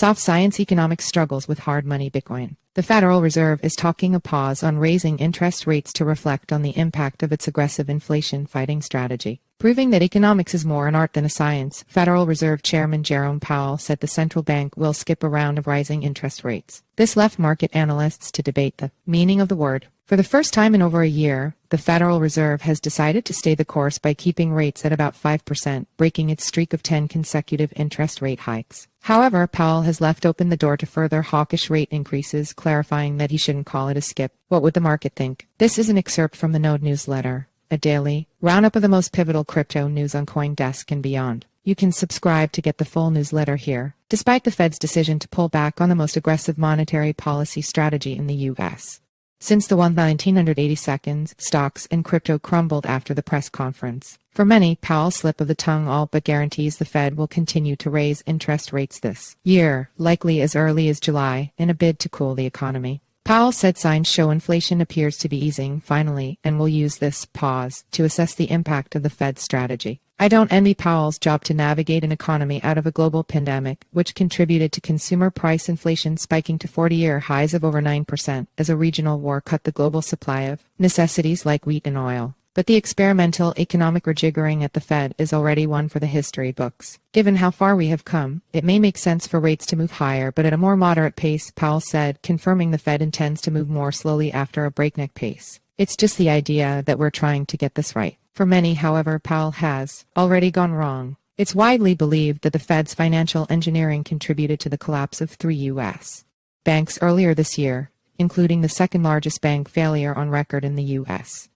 Soft science economics struggles with hard money Bitcoin. The Federal Reserve is talking a pause on raising interest rates to reflect on the impact of its aggressive inflation-fighting strategy. Proving that economics is more an art than a science, Federal Reserve Chairman Jerome Powell said the central bank will skip a round of rising interest rates. This left market analysts to debate the meaning of the word. For the first time in over a year, the Federal Reserve has decided to stay the course by keeping rates at about 5%, breaking its streak of 10 consecutive interest rate hikes. However, Powell has left open the door to further hawkish rate increases, clarifying that he shouldn't call it a skip. What would the market think? This is an excerpt from the Node newsletter, a daily roundup of the most pivotal crypto news on CoinDesk and beyond. You can subscribe to get the full newsletter here. Despite the Fed's decision to pull back on the most aggressive monetary policy strategy in the U.S. since the 1982, stocks and crypto crumbled after the press conference. For many, Powell's slip of the tongue all but guarantees the Fed will continue to raise interest rates this year, likely as early as July, in a bid to cool the economy. Powell said signs show inflation appears to be easing, finally, and will use this pause to assess the impact of the Fed's strategy. I don't envy Powell's job to navigate an economy out of a global pandemic, which contributed to consumer price inflation spiking to 40-year highs of over 9% as a regional war cut the global supply of necessities like wheat and oil. But the experimental economic rejiggering at the Fed is already one for the history books. Given how far we have come, it may make sense for rates to move higher, but at a more moderate pace, Powell said, confirming the Fed intends to move more slowly after a breakneck pace. It's just the idea that we're trying to get this right. For many, however, Powell has already gone wrong. It's widely believed that the Fed's financial engineering contributed to the collapse of 3 U.S. banks earlier this year, including the second largest bank failure on record in the U.S.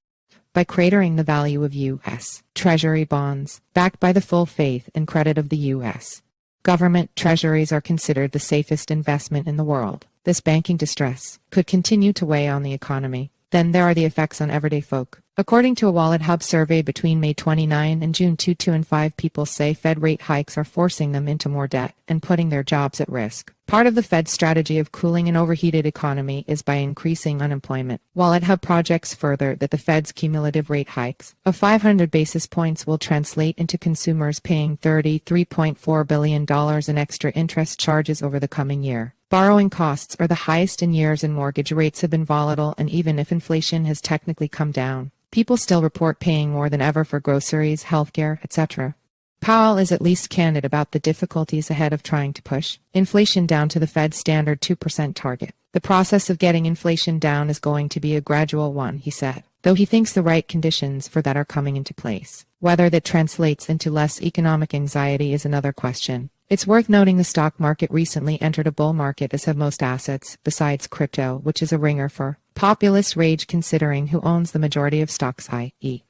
by cratering the value of U.S. Treasury bonds, backed by the full faith and credit of the U.S. government. Treasuries are considered the safest investment in the world. This banking distress could continue to weigh on the economy. Then there are the effects on everyday folk. According to a Wallet Hub survey between May 29 and June 2 and 5, people say Fed rate hikes are forcing them into more debt and putting their jobs at risk. Part of the Fed's strategy of cooling an overheated economy is by increasing unemployment. Wallet Hub projects further that the Fed's cumulative rate hikes of 500 basis points will translate into consumers paying $33.4 billion in extra interest charges over the coming year. Borrowing costs are the highest in years and mortgage rates have been volatile, and even if inflation has technically come down, people still report paying more than ever for groceries, healthcare, etc. Powell is at least candid about the difficulties ahead of trying to push inflation down to the Fed's standard 2% target. The process of getting inflation down is going to be a gradual one, he said, though he thinks the right conditions for that are coming into place. Whether that translates into less economic anxiety is another question. It's worth noting the stock market recently entered a bull market, as have most assets, besides crypto, which is a ringer for populist rage considering who owns the majority of stocks, i.e.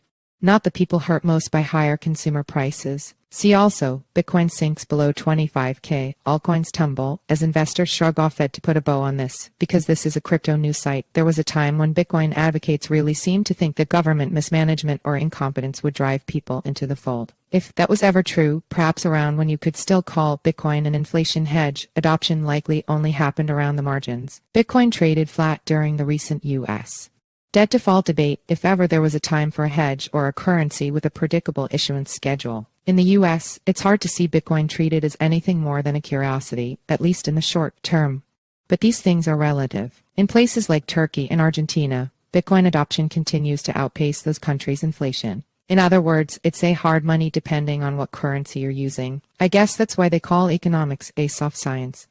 not the people hurt most by higher consumer prices. See also, Bitcoin sinks below 25K, altcoins tumble, as investors shrug off Fed to put a bow on this. Because this is a crypto news site, there was a time when Bitcoin advocates really seemed to think that government mismanagement or incompetence would drive people into the fold. If that was ever true, perhaps around when you could still call Bitcoin an inflation hedge, adoption likely only happened around the margins. Bitcoin traded flat during the recent U.S. debt default debate, if ever there was a time for a hedge or a currency with a predictable issuance schedule. In the U.S., it's hard to see Bitcoin treated as anything more than a curiosity, at least in the short term. But these things are relative. In places like Turkey and Argentina, Bitcoin adoption continues to outpace those countries' inflation. In other words, it's a hard money depending on what currency you're using. I guess that's why they call economics a soft science.